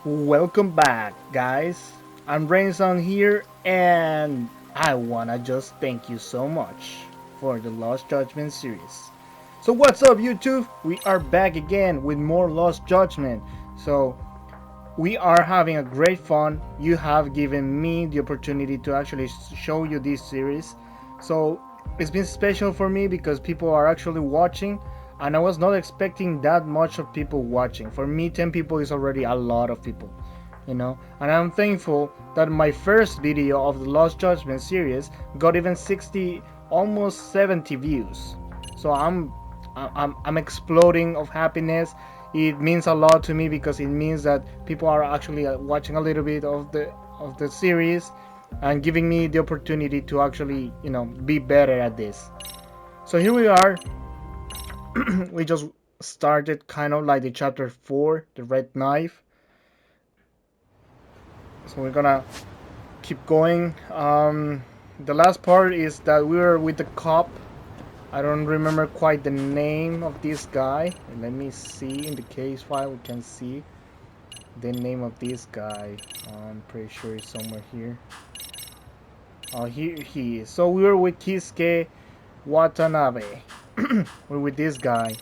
Welcome back, guys. I'm Rainson here, and I wanna just thank you so much for the Lost Judgment series. So, what's up, YouTube? We are back again with more Lost Judgment. So, we are having a great fun. You have given me the opportunity to actually show you this series. So, it's been special for me because people are actually watching, and I was not expecting that much of people watching. For me, 10 people is already a lot of people, and I'm thankful that my first video of the Lost Judgment series got even 60, almost 70 views. So I'm exploding of happiness. It means a lot to me because it means that people are actually watching a little bit of the series and giving me the opportunity to actually be better at this. So here we are. We just started kind of like the chapter 4, the red knife. So we're gonna keep going. The last part is that we were with the cop. I don't remember quite the name of this guy. Let me see in the case file. We can see the name of this guy. I'm pretty sure it's somewhere here. Oh, here he is. So we were with Kisuke Watanabe. We're with this guy,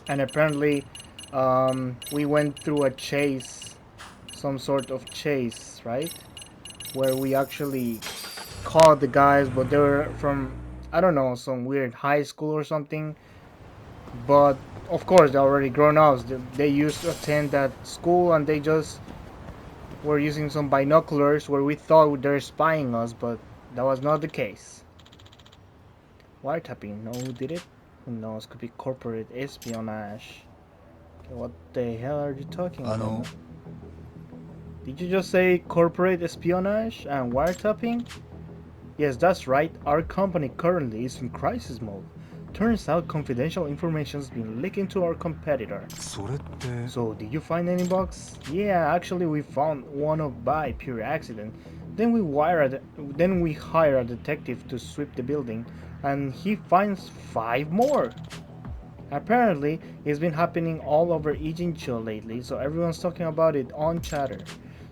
and apparently, we went through a chase, some sort of chase, right? Where we actually caught the guys, but they were from, I don't know, some weird high school or something. But of course, they're already grown ups. They used to attend that school, and they just were using some binoculars where we thought they're spying us, but that was not the case. Wiretapping, no, who did it? Who knows? Could be corporate espionage. Okay, what the hell are you talking about? Did you just say corporate espionage and wiretapping? Yes, that's right. Our company currently is in crisis mode. Turns out confidential information's been leaked into our competitor. So, did you find any bugs? Yeah, actually we found one of by pure accident. Then we hire a detective to sweep the building, and he finds 5 more. Apparently, it's been happening all over Ijincho lately, so everyone's talking about it on chatter.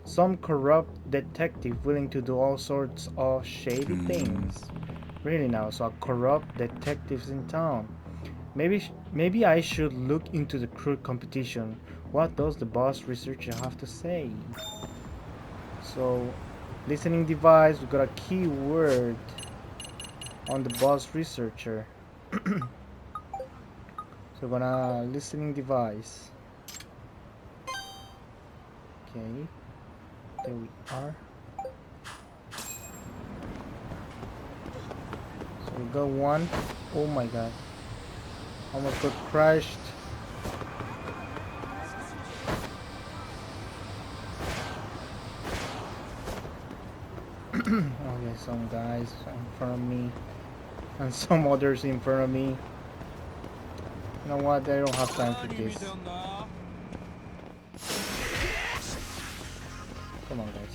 Some corrupt detective willing to do all sorts of shady things. Really now, so corrupt detectives in town. Maybe I should look into the crude competition. What does the boss researcher have to say? So, listening device, we got a keyword on the boss researcher. So we're gonna listening device. Okay, there we are. So we got one. Oh my god. Almost got crushed. Okay, some guys in front of me. And some others in front of me. You know what? I don't have time for this. Come on, guys.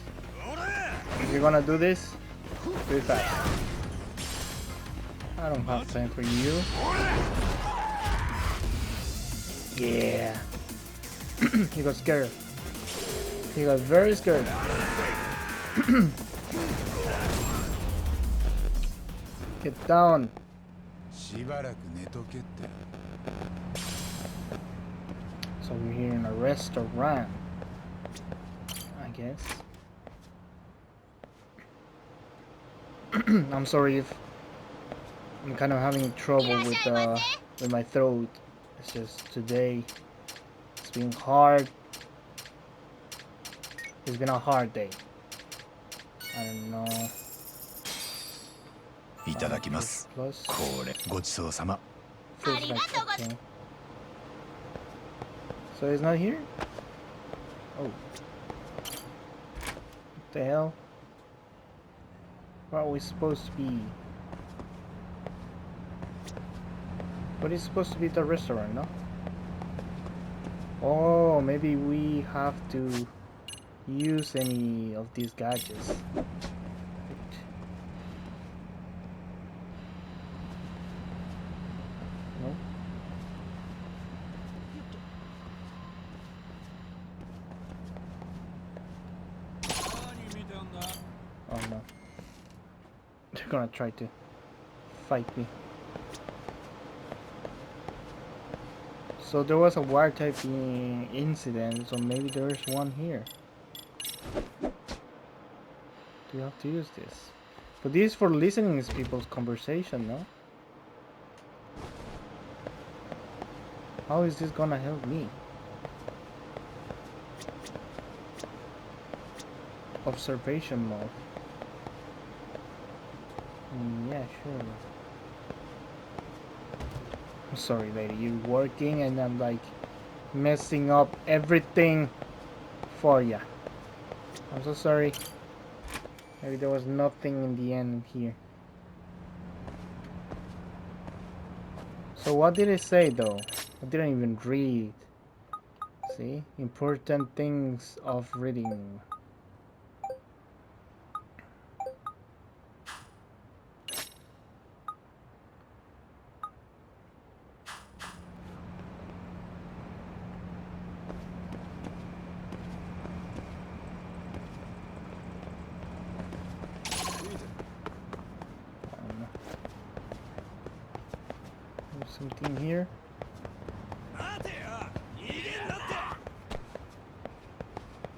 If you're gonna do this, do it fast. I don't have time for you. Yeah. He got scared. He got very scared. Get down. So we're here in a restaurant, I guess. I'm sorry if I'm kind of having trouble with my throat. It's just today it's been hard. It's been a hard day. I don't know. いただきます。これごちそうさま。Feels like okay. So he's not here? Oh. What the hell? Where are we supposed to be? But it's supposed to be the restaurant, no? Oh, maybe we have to use any of these gadgets. No? gonna try to fight me. So there was a wiretapping incident, so maybe there's one here. Do you have to use this? But this is for listening to people's conversation, no? How is this gonna help me? Observation mode. Yeah, sure. I'm sorry, lady. You're working and I'm like messing up everything for ya. I'm so sorry. Maybe there was nothing in the end here. So what did it say though? I didn't even read. See? Important things of reading. Something here.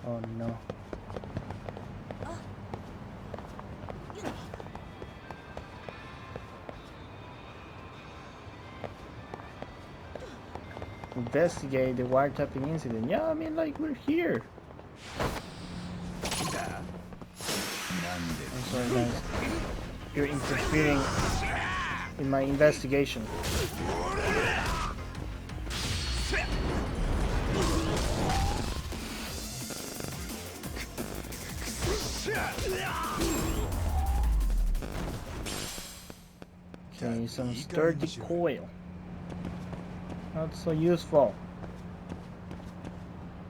Oh no. Investigate the wiretapping incident. Yeah, I mean, like, we're here. I'm sorry, guys. You're interfering in my investigation. Okay, some sturdy coil. Not so useful.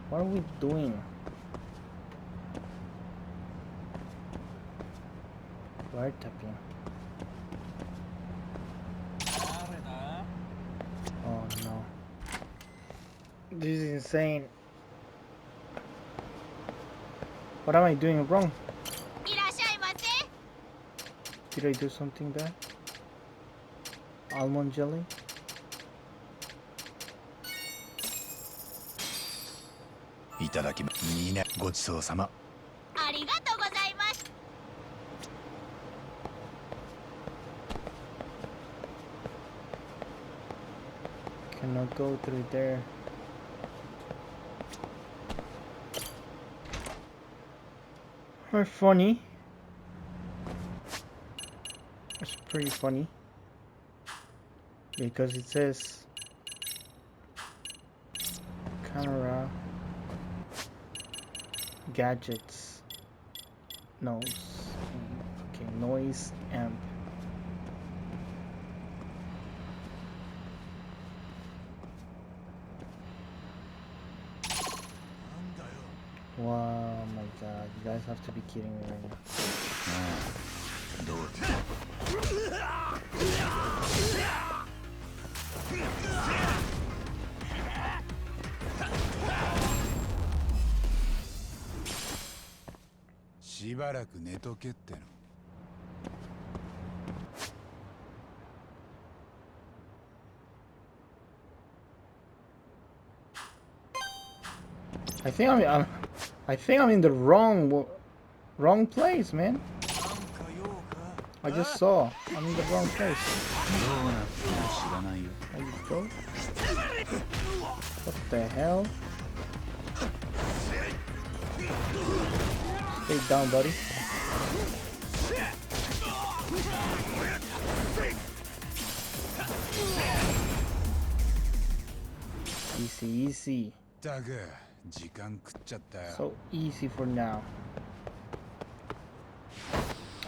What are we doing? Wiretapping. Oh no. This is insane. What am I doing wrong? Did I do something bad? Almond jelly? Cannot go through there. Very funny. It's pretty funny. Because it says camera gadgets noise amp. Wow, my god, you guys have to be kidding me right now. I think I'm in the wrong place, man. I just saw I'm in the wrong place. There you go. What the hell? Stay down, buddy. Easy, easy. So easy for now.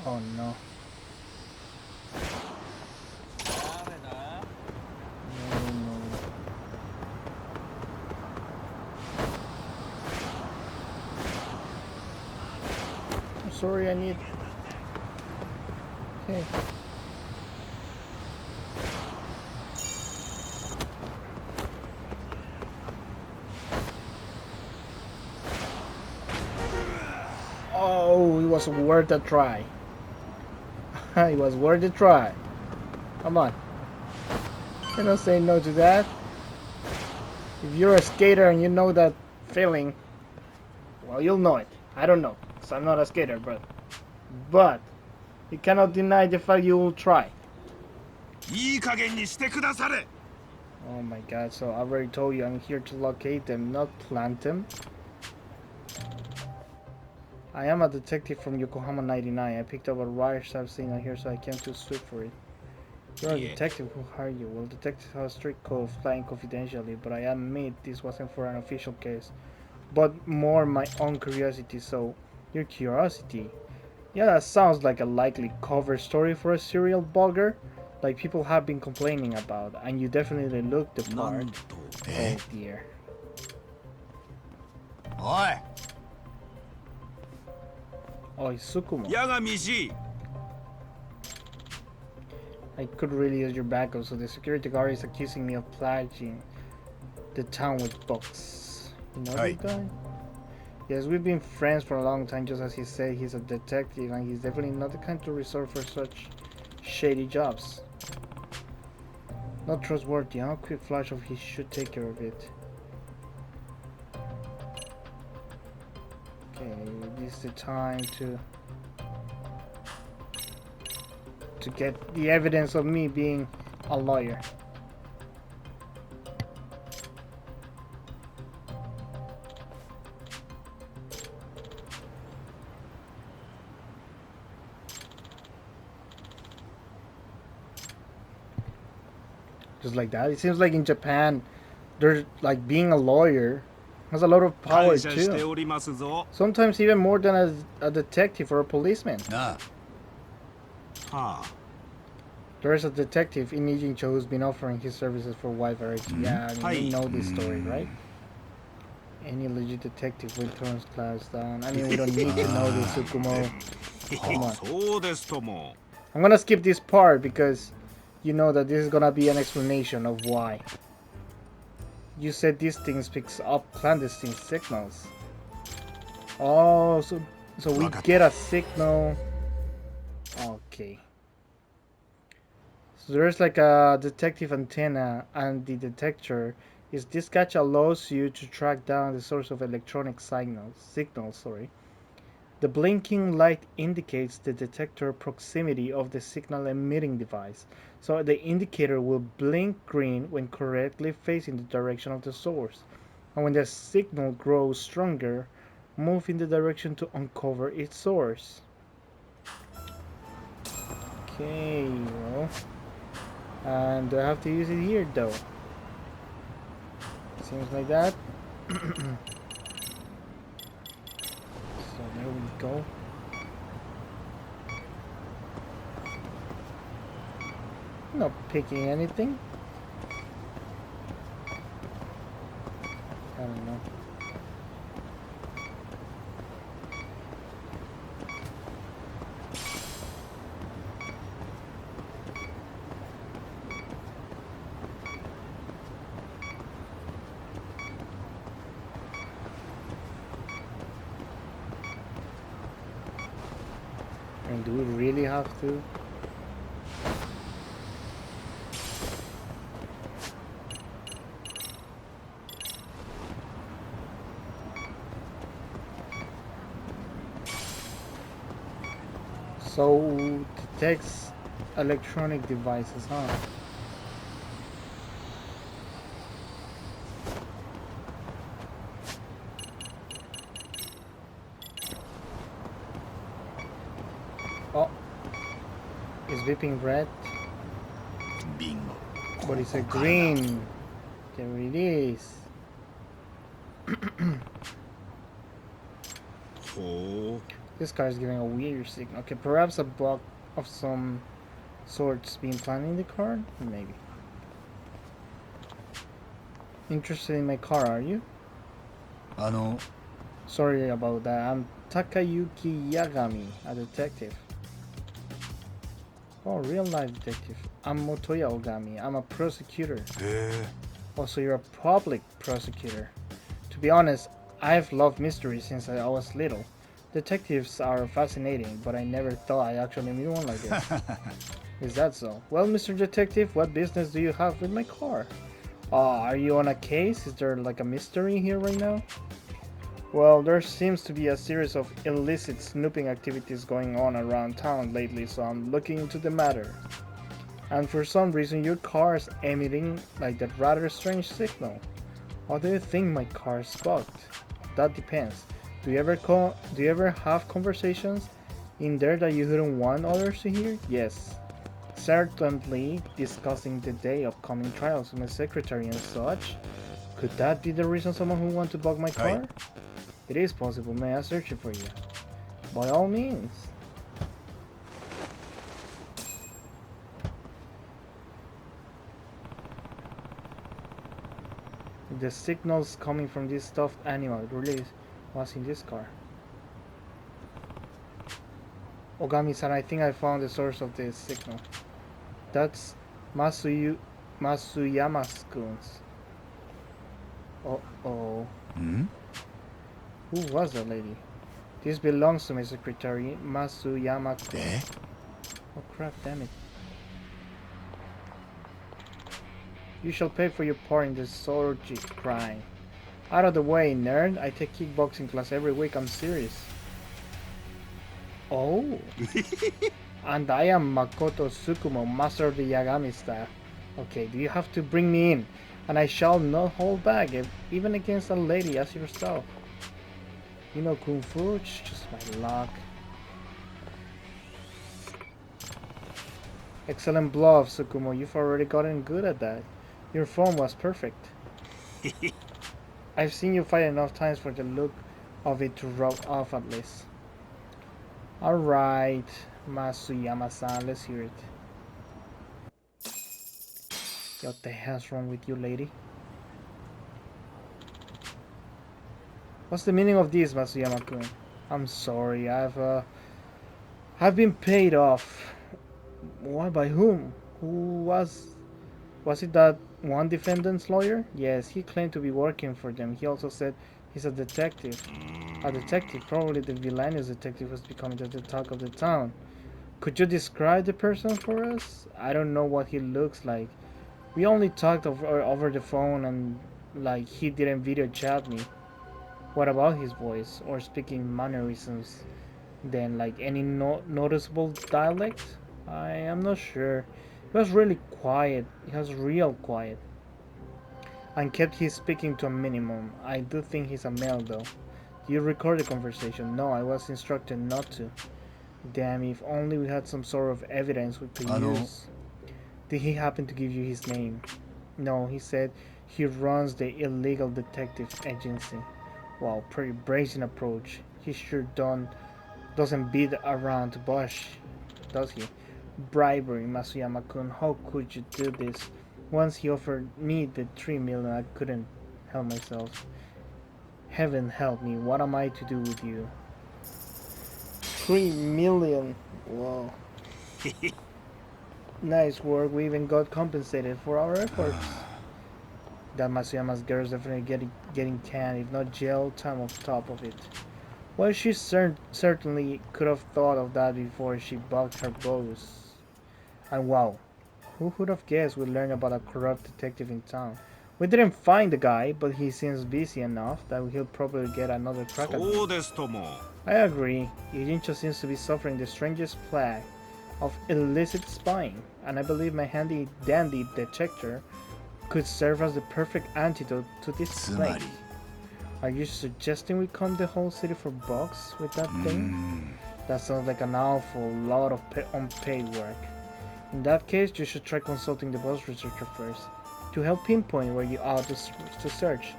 Oh no. No. I'm sorry, I need... Okay. Oh, it was worth a try. It was worth a try. Come on. You don't say no to that. If you're a skater and you know that feeling, well, you'll know it. I don't know, because I'm not a skater, but you cannot deny the fact you will try. Oh my god, so I already told you I'm here to locate them, not plant them. I am a detective from Yokohama 99. I picked up a rare stop signal here, so I came to sweep for it. You're a detective, who hired you? Well, detectives have a strict code of flying confidentially, but I admit this wasn't for an official case, but more my own curiosity, so your curiosity. Yeah, that sounds like a likely cover story for a serial blogger, like people have been complaining about, and you definitely look the part. Oh dear. Oi! Oh, it's Tsukumo. I could really use your backup, so the security guard is accusing me of plaguing the town with books. You know this guy? Yes, we've been friends for a long time, just as he said. He's a detective, and he's definitely not the kind to resort for such shady jobs. Not trustworthy, huh? A quick flash of he should take care of it. Okay, this is the time to get the evidence of me being a lawyer. Just like that. It seems like in Japan, there's like being a lawyer has a lot of power too. Sometimes even more than a detective or a policeman. There's a detective in Ijincho who's been offering his services for a wide variety. Yeah, I mean, we know this story, right? Any legit detective will turn class down. I mean, we don't need to know this, Tsukumo. Come on. I'm gonna skip this part because you know that this is gonna be an explanation of why. You said this thing picks up clandestine signals. Oh, so we get a signal. Okay. So there's like a detective antenna, and the detector is this catch allows you to track down the source of electronic signals. The blinking light indicates the detector proximity of the signal emitting device. So the indicator will blink green when correctly facing the direction of the source. And when the signal grows stronger, move in the direction to uncover its source. Okay, well. And do I have to use it here though? Seems like that. So there we go. Not picking anything. I don't know. And do we really have to? So detects electronic devices, huh? Oh, it's beeping red. Bingo. But it's a green. There it is. This car is giving a weird signal. Okay, perhaps a bug of some sorts being planted in the car? Maybe. Interested in my car, are you? Sorry about that. I'm Takayuki Yagami, a detective. Oh, real life detective. I'm Motoya Ogami. I'm a prosecutor. Also, you're a public prosecutor. To be honest, I've loved mystery since I was little. Detectives are fascinating, but I never thought I actually meet one like this. Is that so? Well, Mr. Detective, what business do you have with my car? Are you on a case? Is there like a mystery here right now? Well, there seems to be a series of illicit snooping activities going on around town lately, so I'm looking into the matter. And for some reason your car is emitting like that rather strange signal. How do you think my car is bugged? That depends. Do you ever have conversations in there that you wouldn't want others to hear? Yes. Certainly discussing the day upcoming trials with my secretary and such. Could that be the reason someone who wants to bug my car? Right. It is possible. May I search it for you? By all means. The signals coming from this stuffed animal really was in this car. Ogami-san, I think I found the source of this signal. That's Masuyama-kun's. Uh-oh. Hmm? Who was that lady? This belongs to my secretary, Masuyama-kun. Eh? Oh crap, damn it. You shall pay for your part in this sorgy crime. Out of the way, nerd. I take kickboxing class every week. I'm serious. Oh. And I am Makoto Tsukumo, master of the Yagami style. Okay, do you have to bring me in? And I shall not hold back, even against a lady as yourself. You know Kung Fu? It's just my luck. Excellent bluff, Tsukumo. You've already gotten good at that. Your form was perfect. I've seen you fight enough times for the look of it to rub off at least. Alright, Masuyama-san, let's hear it. What the hell's wrong with you, lady? What's the meaning of this, Masuyama-kun? I'm sorry, I've been paid off. Why, by whom? Who was it that one defendant's lawyer? Yes, he claimed to be working for them. He also said he's a detective. A detective, probably the villainous detective who's becoming the talk of the town. Could you describe the person for us? I don't know what he looks like. We only talked over the phone and like he didn't video chat me. What about his voice or speaking mannerisms? Then like any noticeable dialect? I am not sure. He was really quiet. He was real quiet. And kept his speaking to a minimum. I do think he's a male though. Do you record the conversation? No, I was instructed not to. Damn, if only we had some sort of evidence we could use. Did he happen to give you his name? No, he said he runs the illegal detective agency. Wow, pretty brazen approach. He sure doesn't beat around the bush, does he? Bribery, Masuyama-kun. How could you do this? Once he offered me the 3 million, I couldn't help myself. Heaven help me, what am I to do with you? 3 million. Whoa. Nice work, we even got compensated for our efforts. That Masuyama's girl is definitely getting canned, if not jail time on top of it. Well, she certainly could have thought of that before she bugged her boss. And wow, who would have guessed we'd learn about a corrupt detective in town? We didn't find the guy, but he seems busy enough that he'll probably get another crack at me. I agree. Ijincho seems to be suffering the strangest plague of illicit spying, and I believe my handy-dandy detector could serve as the perfect antidote to this plague. Are you suggesting we comb the whole city for bugs with that thing? That sounds like an awful lot of unpaid work. In that case, you should try consulting the boss researcher first, to help pinpoint where you ought to search.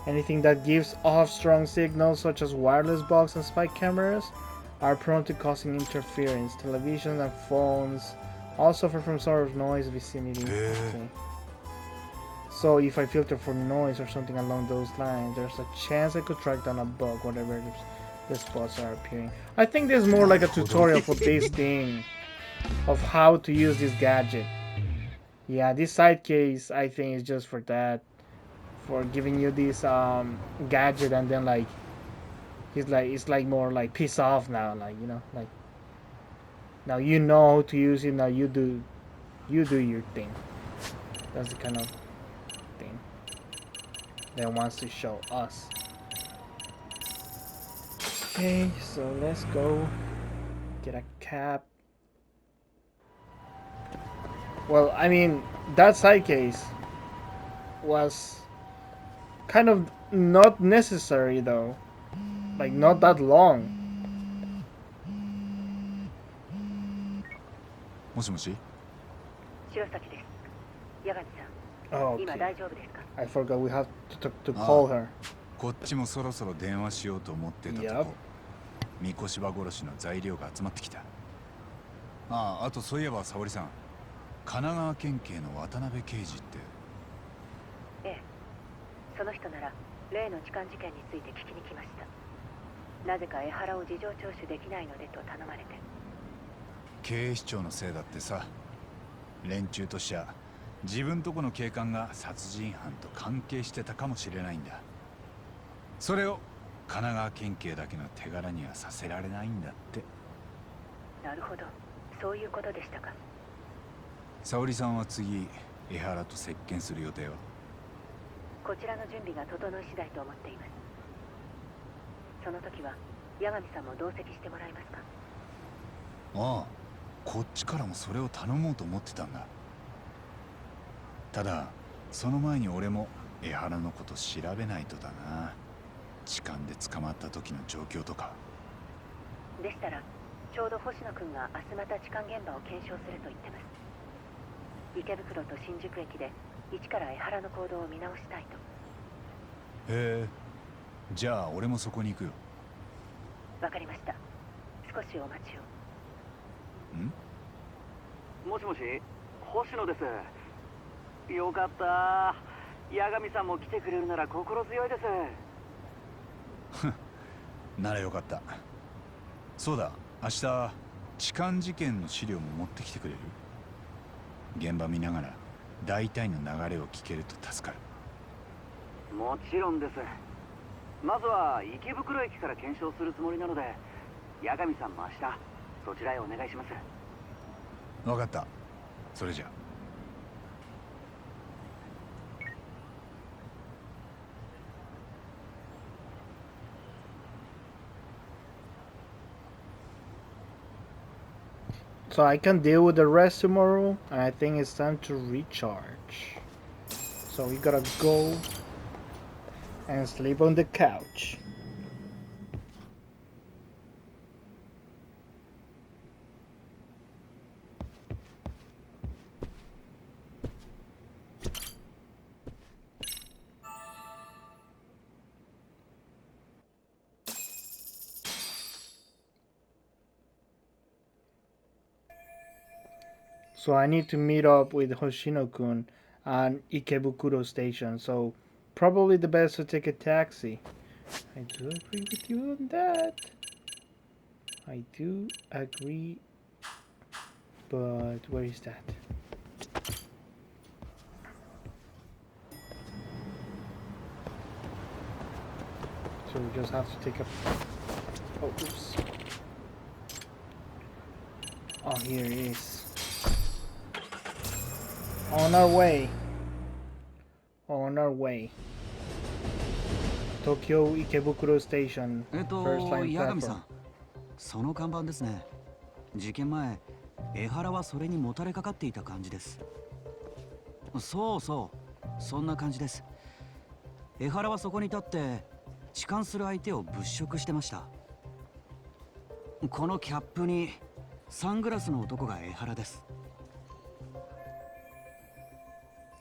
Anything that gives off strong signals, such as wireless bugs and spy cameras, are prone to causing interference. Televisions and phones all suffer from sort of noise vicinity. Okay. So if I filter for noise or something along those lines, there's a chance I could track down a bug whatever the spots are appearing. I think there's more like a tutorial for this thing of how to use this gadget. Yeah, this side case I think is just for that, for giving you this gadget, and then like He's like, it's like more like piss off now, like, you know, like now you know how to use it. Now you do your thing. That's the kind of thing that wants to show us. Okay, so let's go get a cab. Well, I mean, that side case was kind of not necessary though. Like, not that long. もしもし。白崎です。八神さん、 Oh, 今 okay. 大丈夫ですか？ I forgot we have to call her. こっちもそろそろ電話しようと思ってたとこ。三越柴殺しの材料が集まってきた。あとそういえば沙織さん、神奈川県警の渡辺刑事って。ええ、その人なら例の痴漢事件について聞きに来ました。なぜか江原を事情聴取できないのでと頼まれて。警視庁のせいだってさ。連中としちゃ自分とこの警官が殺人犯と関係してたかもしれないんだ。それを神奈川県警だけの手柄にはさせられないんだって。なるほど、そういうことでしたか。沙織さんは次江原と接見する予定は？こちらの準備が整い次第と思っています。その時は八神さんも同席してもらえますか？ああ、こっちからもそれを頼もうと思ってたんだ。ただその前に俺も江原のこと調べないとだな。痴漢で捕まった時の状況とか。でしたらちょうど星野くんが明日また痴漢現場を検証すると言ってます。池袋と新宿駅で一から江原の行動を見直したいと。へえ、じゃあ俺もそこに行くよ。わかりました。少しお待ちを。ん？もしもし、星野です。よかった。八神さんも来てくれるなら心強いです。ならよかった。そうだ、明日痴漢事件の資料も持ってきてくれる？現場見ながら大体の流れを聞けると助かる。もちろんです。まずは池袋駅から検証するつもりなので、八神さんも明日そちらへお願いします。分かった。それじゃ。So I can deal with the rest tomorrow, and I think it's time to recharge. So we gotta go and sleep on the couch. So I need to meet up with Hoshino-kun at Ikebukuro station, so probably the best to take a taxi. I do agree with you on that. I do agree. But where is that? So we just have to take a... Oh, oops. Oh, here it is. On our way. On our way. Tokyo Ikebukuro Station. First line 八神さ platform. ん、その看板ですね。事件前、江原はそれにもたれかかっていた感じです。そうそう、そんな感じです。江原はそこに立って痴漢する相手を物色してました。このキャップにサングラスの男が江原です。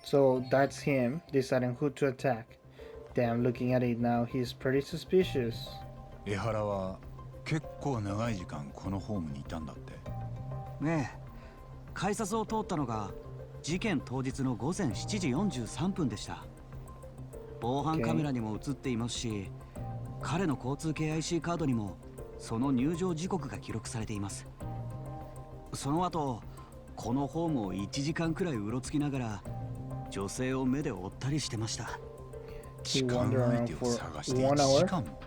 So that's him deciding who to attack. Damn, looking at it now, he's pretty suspicious. 江原は結構長い時間このホームにいたんだって。ねえ、改札を通ったのが事件当日の午前7時43分でした。防犯カメラにも映っていますし、彼の交通系 IC カードにもその入場時刻が記録されています。その後、このホームを1時間くらいうろつきながら女性を目で追ったりしてました。痴漢相手を探して1時間も。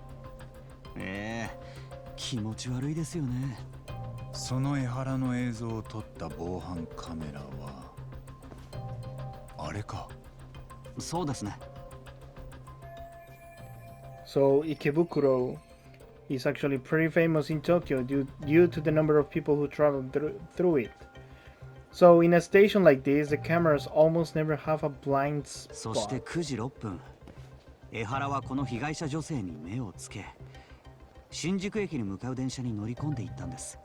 ええ、気持ち悪いですよね。その江原の映像を撮った防犯カメラはあれか。そうですね。So Ikebukuro is actually pretty famous in Tokyo due to the number of people who travel through it. So in a station like this, the cameras almost never have a blind そして spot. 9時6分、江原はこの被害者女性に目をつけ、新宿駅に向かう電車に乗り込んでいったんです。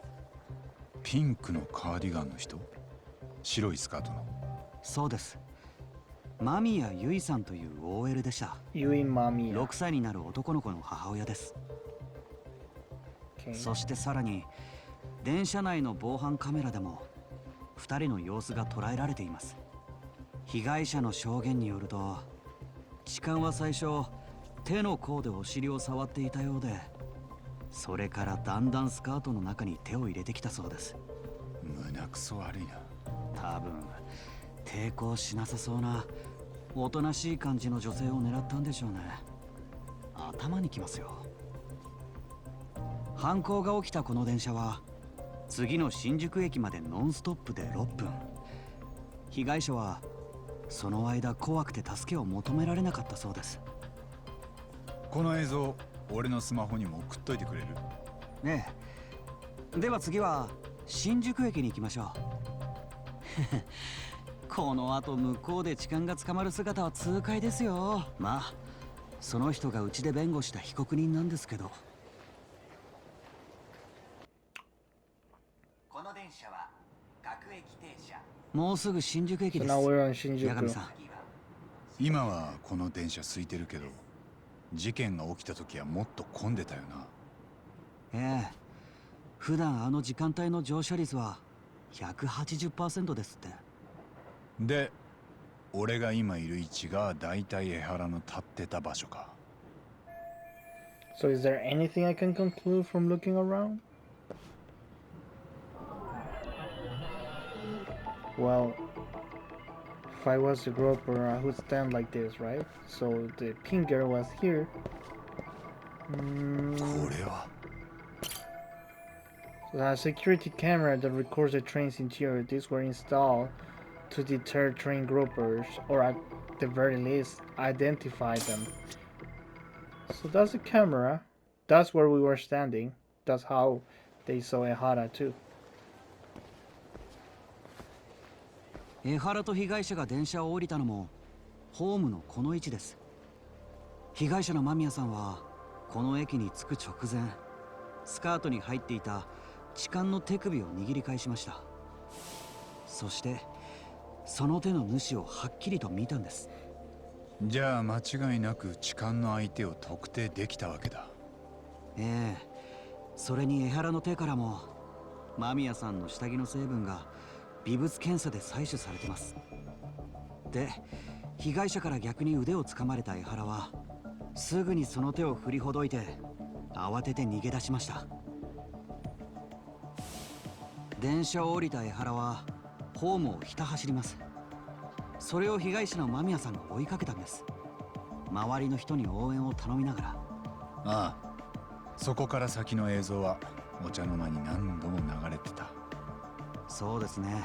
ピンクのカーディガンの人、白いスカートの。そうです。間宮由衣さんという OL でした。Yui Mamiya. 6歳になる男の子の母親です。Okay. そしてさらに電車内の防犯カメラでも2人の様子が捉えられています。被害者の証言によると、痴漢は最初手の甲でお尻を触っていたようで、それからだんだんスカートの中に手を入れてきたそうです。胸くそ悪いな。多分抵抗しなさそうなおとなしい感じの女性を狙ったんでしょうね。頭にきますよ。犯行が起きたこの電車は次の新宿駅までノンストップで6分。被害者はその間怖くて助けを求められなかったそうです。この映像、俺のスマホにも送っといてくれる？ねえ。では次は新宿駅に行きましょう。この後向こうで痴漢が捕まる姿は痛快ですよ。まあその人がうちで弁護した被告人なんですけど。この電車は各駅停車。もうすぐ新宿駅 So です。 now we're on 八神 Shinjuku. さん。今はこの電車空いてるけど、事件が起きた時はもっと混んでたよな。ええ。普段あの時間帯の乗車率は 180% ですって。で、俺が今いる位置がだいたい江原の立ってた場所か。So is there anything I can conclude from looking around? Well, if I was the groper, I would stand like this, right? So the pink girl was here. これは So a security camera that records the train's interior. These were installed to deter train gropers, or at the very least, identify them. So that's the camera. That's where we were standing. That's how they saw Ehara too. 江原と被害者が電車を降りたのもホームのこの位置です。被害者の間宮さんはこの駅に着く直前、スカートに入っていた痴漢の手首を握り返しました。そしてその手の主をはっきりと見たんです。じゃあ間違いなく痴漢の相手を特定できたわけだ。ええ。それに江原の手からも間宮さんの下着の成分が微物検査で採取されてます。で、被害者から逆に腕をつかまれた江原はすぐにその手を振りほどいて慌てて逃げ出しました。電車を降りた江原はホームをひた走ります。それを被害者の間宮さんが追いかけたんです。周りの人に応援を頼みながら。ああ、そこから先の映像はお茶の間に何度も流れてた。そうですね。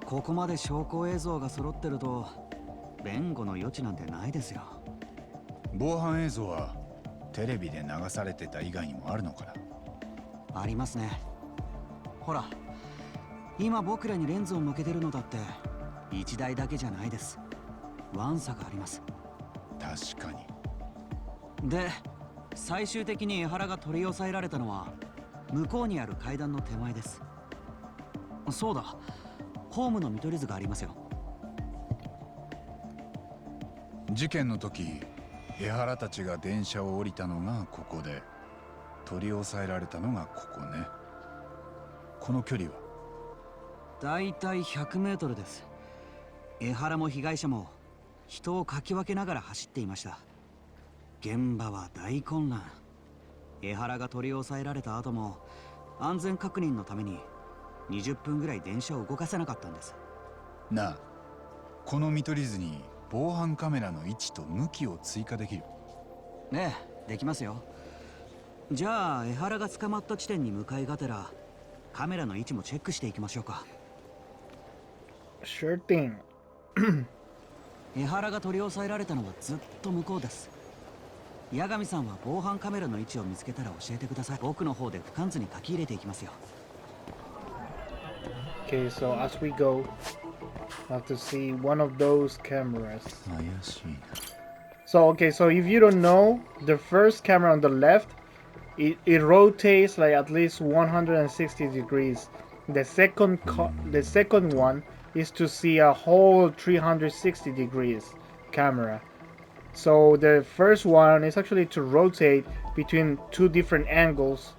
ここまで証拠映像が揃ってると弁護の余地なんてないですよ。防犯映像はテレビで流されてた以外にもあるのかな？ありますね。ほら、今僕らにレンズを向けてるのだって1台だけじゃないです。ワンサがあります。確かに。で、最終的に江原が取り押さえられたのは向こうにある階段の手前です。そうだ、ホームの見取り図がありますよ。事件の時、江原たちが電車を降りたのがここで、取り押さえられたのがここね。この距離はだいたい100メートルです。江原も被害者も人をかき分けながら走っていました。現場は大混乱。江原が取り押さえられた後も安全確認のために20分ぐらい電車を動かせなかったんです。なあ、この見取り図に防犯カメラの位置と向きを追加できる？ねえ、できますよ。じゃあ江原が捕まった地点に向かいがてらカメラの位置もチェックしていきましょうか。 Sure thing. 江原が取り押さえられたのはずっと向こうです。八神さんは防犯カメラの位置を見つけたら教えてください。僕の方で不完図に書き入れていきますよ。 Okay, so as we go, I have to see one of those cameras. 怪しいな。 So okay, so if you don't know, the first camera on the left, it rotates like at least 160 degrees. The second one is to see a whole 360 degrees camera. So the first one is actually to rotate between two different angles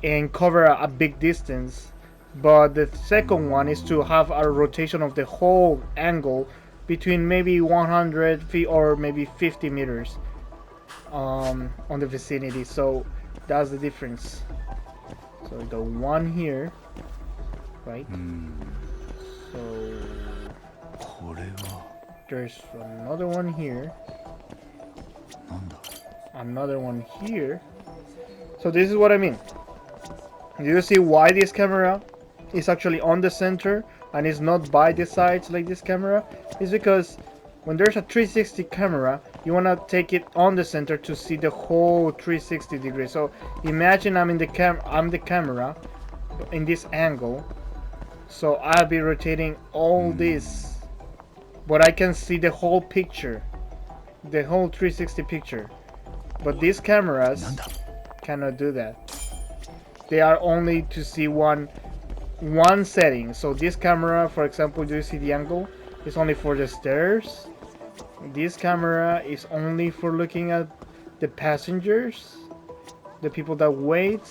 and cover a big distance. But the second one is to have a rotation of the whole angle between maybe 100 feet or maybe 50 meters on the vicinity. So that's the difference. So we got one here, right? So これは there's another one here, なんだ。 another one here. So this is what I mean. Do you see why this camera is actually on the center and is not by the sides like this camera? It's because when there's a 360 camera, you want to take it on the center to see the whole 360 degrees. So imagine I'm the camera in this angle, so I'll be rotating all this, but I can see the whole picture, the whole 360 picture. But these cameras cannot do that. They are only to see one setting. So this camera, for example, do you see the angle? It's only for the stairs. This camera is only for looking at the passengers, the people that wait.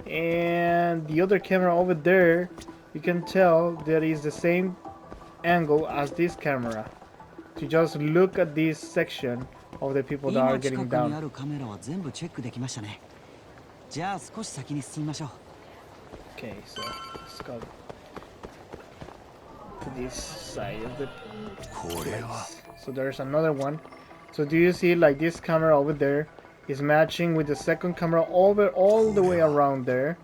And the other camera over there, you can tell that is the same angle as this camera, to just look at this section of the people that are getting down. Okay, so let's go to this side of the place. So there's another one. So do you see like this camera over there is matching with the second camera all the way around there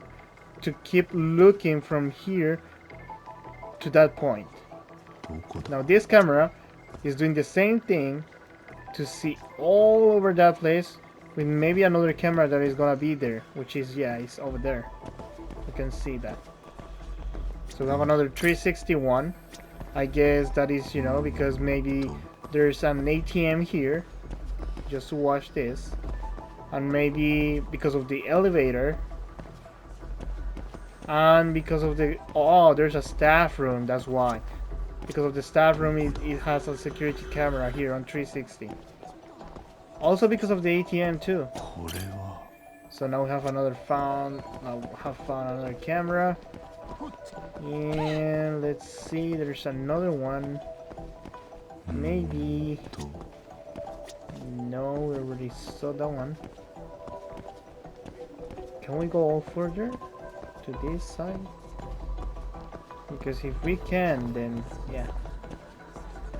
to keep looking from here to that point. Now this camera is doing the same thing to see all over that place with maybe another camera that is gonna be there, which is, yeah, it's over there. You can see that. So we have another 361. I guess that is, you know, because maybe there's an ATM here just to watch this, and maybe because of the elevator, and because of the, oh, there's a staff room, that's why. Because of the staff room, it has a security camera here on 360. Also because of the ATM too. So now we have another found. Now we have found another camera. And let's see, there's another one. Maybe. No, we already saw that one. Can we go further to this side? Because if we can, then yeah.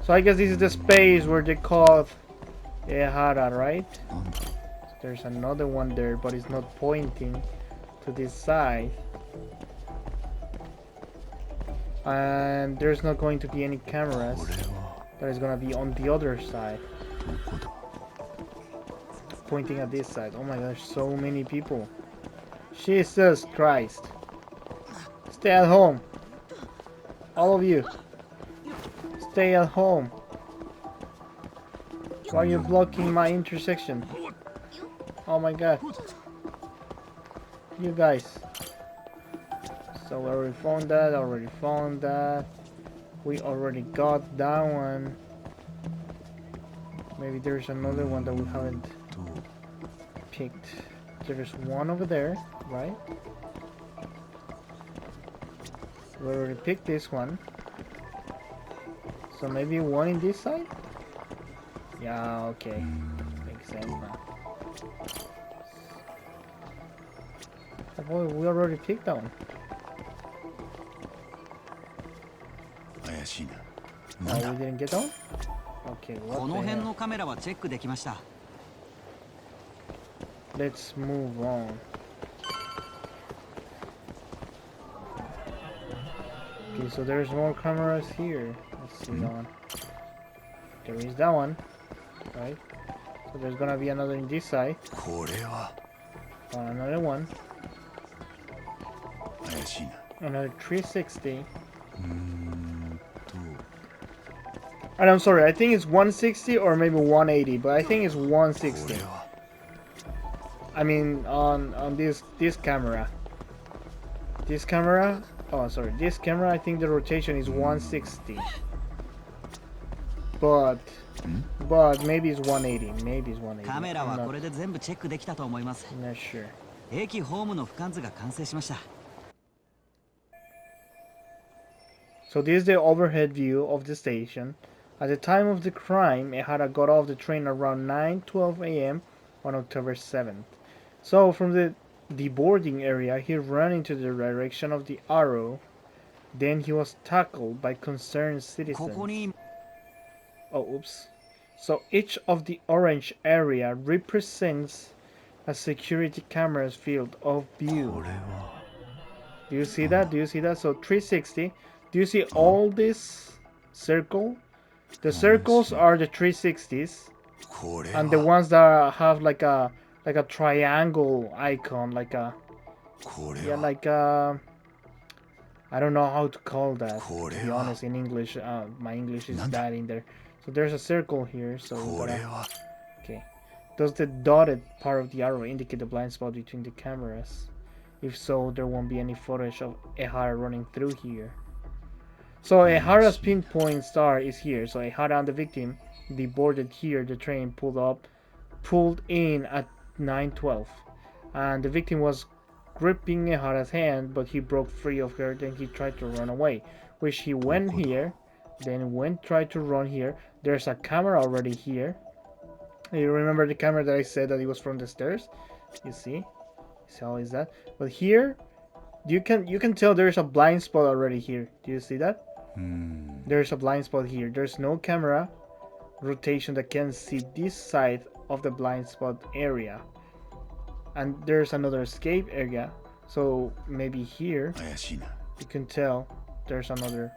So I guess this is the space where they call Ehara, right? There's another one there, but it's not pointing to this side. And there's not going to be any cameras. That is gonna be on the other side. Pointing at this side. Oh my gosh, so many people. Jesus Christ. Stay at home. All of you. Stay at home. Why are you blocking my intersection? Oh my god. You guys. So we already found that, We already got that one. Maybe there's another one that we haven't picked. There's one over there, right? We already picked this one. So maybe one in this side? Yeah, okay. Makes sense now. Oh boy, we already picked that one. Oh, we didn't get that one? Okay, what the hell? let's move on. Okay, so there's more cameras here. Let's see that one. There is that one, right? So there's gonna be another in this side. Another one. Another 360. And I'm sorry, I think it's 160 or maybe 180, but I think it's 160. I mean, on this camera. This camera. Oh, sorry. This camera, I think the rotation is 160. But maybe it's 180. Maybe it's 180. カメラはこれで全部チェックできたと思います。 I'm not sure. 駅ホームの俯瞰図が完成しました。 So this is the overhead view of the station. At the time of the crime, Ehara got off the train around 9:12 a.m. on October 7th. So from the boarding area, he ran into the direction of the arrow. Then he was tackled by concerned citizens. Oh, oops. So each of the orange area represents a security camera's field of view. Do you see that? Do you see that? So 360. Do you see all this circle? The circles are the 360s, and the ones that have like a triangle icon, like a like a, I don't know how to call that. To be honest, in English, my English is bad in there. So there's a circle here. So okay. Does the dotted part of the arrow indicate the blind spot between the cameras? If so, there won't be any footage of Ehara running through here. So Ehara's pinpoint star is here. So Ehara and the victim, they boarded here. The train pulled in at 9:12, and the victim was gripping Ehara's hand, but he broke free of her. Then he tried to run away, which he went here, then tried to run here. There's a camera already here. You remember the camera that I said that it was from the stairs? You see? So how is that? But here, you can tell there's a blind spot already here. Do you see that? There's a blind spot here. There's no camera rotation that can see this side of the blind spot area. And there's another escape area. So maybe here, you can tell there's another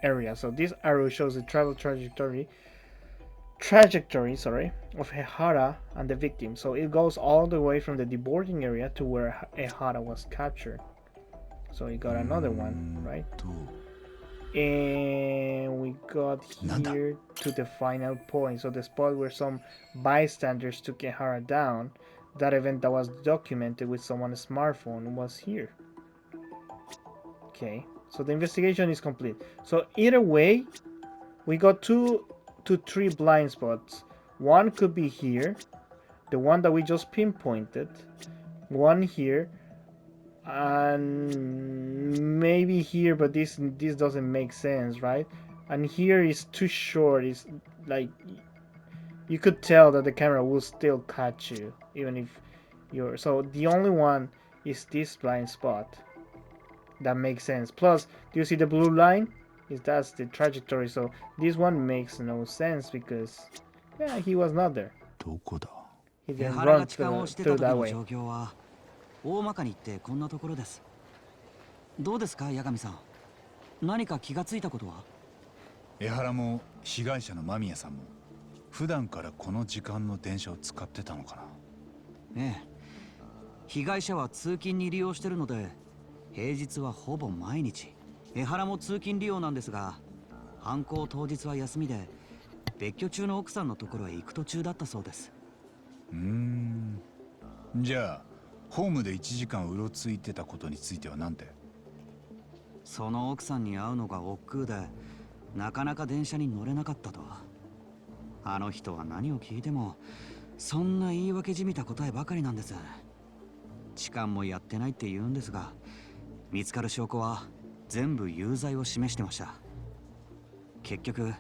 area. So this arrow shows the travel trajectory of Ehara and the victim. So it goes all the way from the deboarding area to where Ehara was captured. So we got another one, right? And we got here to the final point. So the spot where some bystanders took Ehara down. That event that was documented with someone's smartphone was here. Okay, so the investigation is complete. So either way, we got 2 to 3 blind spots. One could be here, the one that we just pinpointed. One here, and maybe here, but this doesn't make sense, right? And here is too short. It's like you could tell that the camera will still catch you, even if you're. So the only one is this blind spot. That makes sense. Plus, do you see the blue line? That's the trajectory. So this one makes no sense because, yeah, he was not there. He didn't run through that way. 大まかに言ってこんなところです。どうですか、八神さん。何か気がついたことは？江原も被害者の間宮さんも普段からこの時間の電車を使ってたのかな。ええ。被害者は通勤に利用してるので、平日はほぼ毎日。江原も通勤利用なんですが、犯行当日は休みで、別居中の奥さんのところへ行く途中だったそうです。じゃあ。ホームで1時間うろついてたことについては何て？その奥さんに会うのが億劫でなかなか電車に乗れなかったと。あの人は何を聞いてもそんな言い訳じみた答えばかりなんです。痴漢もやってないって言うんですが、見つかる証拠は全部有罪を示してました。結局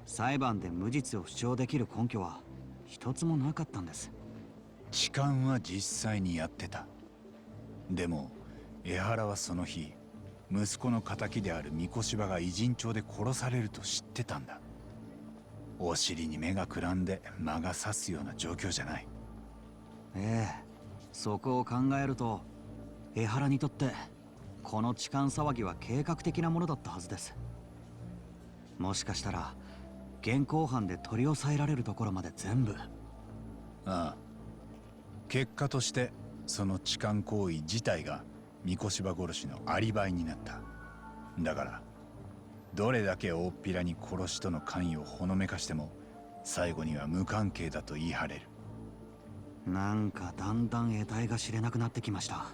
裁判で無実を主張できる根拠は一つもなかったんです。痴漢は実際にやってた。でも江原はその日息子の敵である三越場が偉人帳で殺されると知ってたんだ。お尻に目がくらんで魔が差すような状況じゃない。ええ、そこを考えると江原にとってこの痴漢騒ぎは計画的なものだったはずです。もしかしたら現行犯で取り押さえられるところまで全部。ああ、結果としてその痴漢行為自体が三越柴殺しのアリバイになった。だからどれだけ大っぴらに殺しとの関与をほのめかしても最後には無関係だと言い張れる。なんかだんだん得体が知れなくなってきました。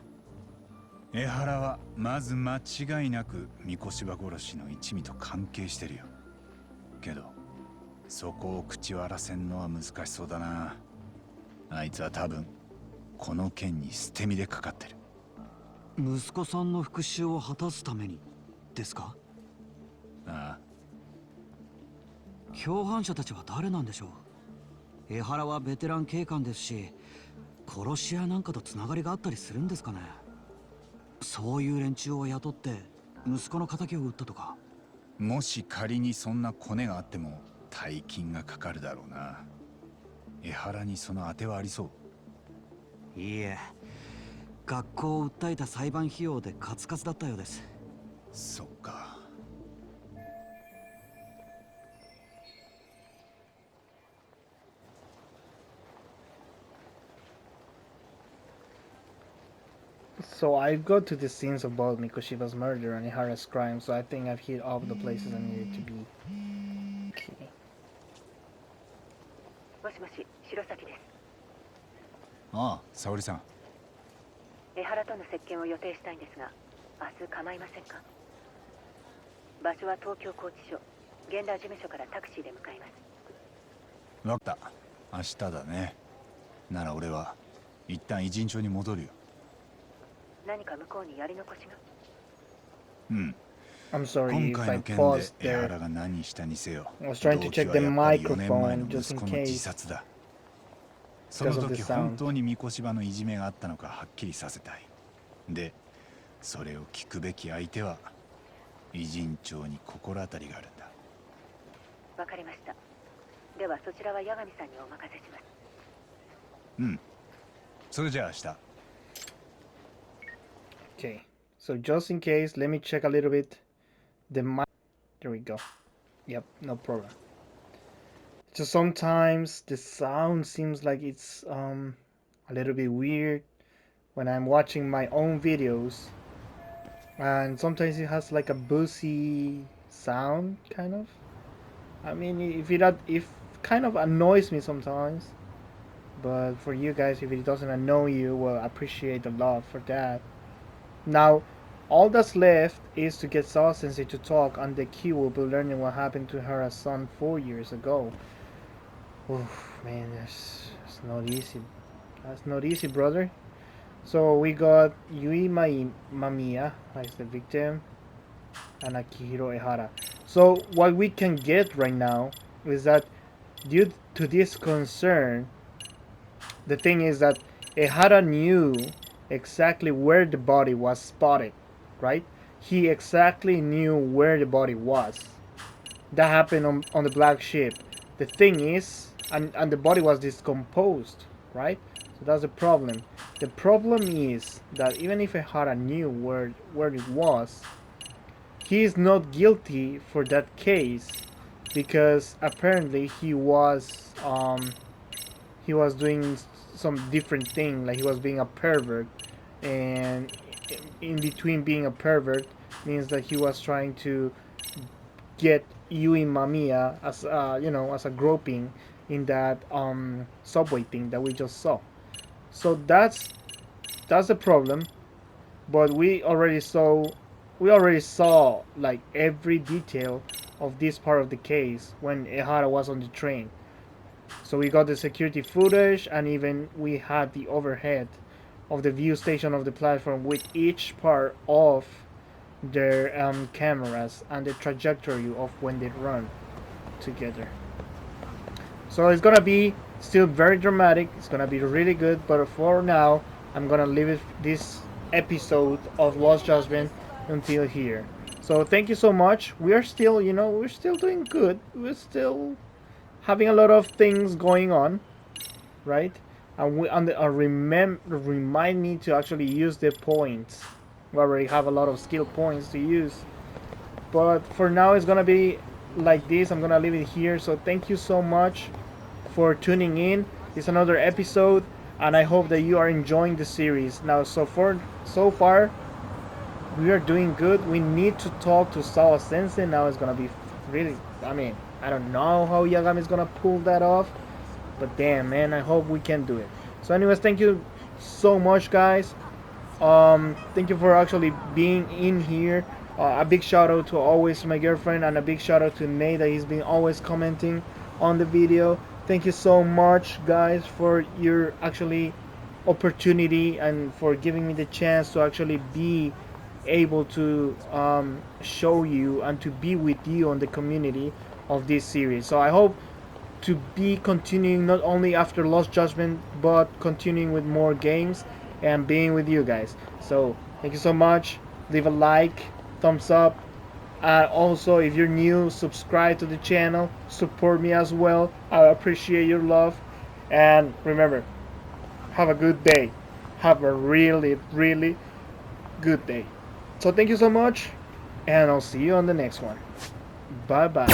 江原はまず間違いなく三越柴殺しの一味と関係してるよ。けどそこを口を荒らせんのは難しそうだな。あいつは多分この件に捨て身でかかってる。息子さんの復讐を果たすためにですか？ああ。共犯者たちは誰なんでしょう？江原はベテラン警官ですし、殺し屋なんかとつながりがあったりするんですかね。そういう連中を雇って息子の敵を撃ったとか。もし仮にそんなコネがあっても大金がかかるだろうな。江原にその当てはありそう？いいえ、学校を訴えた裁判費用でカツカツだったようです。そっか。So I've got to the scenes of both Mikoshiba's murder and Ihara's crime, so I think I've hit all the places I needed to be. Okay. もしもし、白崎です。ああ、沙織さん。江原との接見を予定したいんですが、明日構いませんか？場所は東京拘置所、現場事務所からタクシーで向かいます。わかった。明日だね。なら俺は一旦偉人町に戻るよ。何か向こうにやり残しが？うん。I'm sorry 今 if 回 I の件 paused で江 there. 原が何したにせよ。 I was trying to check the 動機はやっぱり4年前 microphone の just 息 in 子の自 case. 殺だ。その Because of 時 the 本 sound. 当に三越柴のいじめがあったのかはっきりさせたい。で、それを聞くべき相手は偉人町に心当たりがあるんだ。わかりました。ではそちらは八神さんにお任せします。うん。それじゃあ明日。Okay, so just in case, let me check a little bit the mic. There we go. Yep, no problem. So sometimes the sound seems like it's a little bit weird when I'm watching my own videos, and sometimes it has like a boosy sound, kind of. I mean, if kind of annoys me sometimes, but for you guys, if it doesn't annoy you, well, I appreciate the love for that. Now, all that's left is to get Saw Sensei to talk, and the key will be learning what happened to her son 4 years ago. Oof, man, that's not easy. That's not easy, brother. So we got Yui Mamiya as the victim, and Akihiro Ehara. So what we can get right now is that due to this concern, the thing is that Ehara knew exactly where the body was spotted, right? He exactly knew where the body was. That happened on the black ship. The thing is, and the body was decomposed, right? So that's the problem. The problem is that even if Ehara knew where it was, he is not guilty for that case because apparently he was doing some different thing, like he was being a pervert, and in between being a pervert means that he was trying to get Yui Mamiya as as a groping in that subway thing that we just saw. So that's the problem. But we already saw like every detail of this part of the case when Ehara was on the train. So we got the security footage, and even we had the overhead of the view station of the platform with each part of their cameras and the trajectory of when they run together. So it's gonna be still very dramatic. It's gonna be really good. But for now, I'm gonna leave this episode of Lost Judgment until here. So thank you so much. We are still, we're still doing good. We're still having a lot of things going on, right? and remind me to actually use the points. We already have a lot of skill points to use, but for now it's gonna be like this. I'm gonna leave it here. So thank you so much for tuning in. It's another episode, and I hope that you are enjoying the series. Now, so far, we are doing good. We need to talk to Sawa Sensei. Now it's gonna be really. I mean, I don't know how Yagami is gonna pull that off, but damn, man, I hope we can do it. So, anyways, thank you so much, guys. Thank you for actually being in here. A big shout out to always my girlfriend, and a big shout out to Nate that he's been always commenting on the video. Thank you so much, guys, for your actually opportunity and for giving me the chance to actually be able to show you and to be with you on the community of this series. So I hope to be continuing not only after Lost Judgment, but continuing with more games and being with you guys. So thank you so much. Leave a like, thumbs up, and also if you're new, subscribe to the channel, support me as well. I appreciate your love, and remember, have a good day. Have a really good day. So thank you so much, and I'll see you on the next one. Bye bye.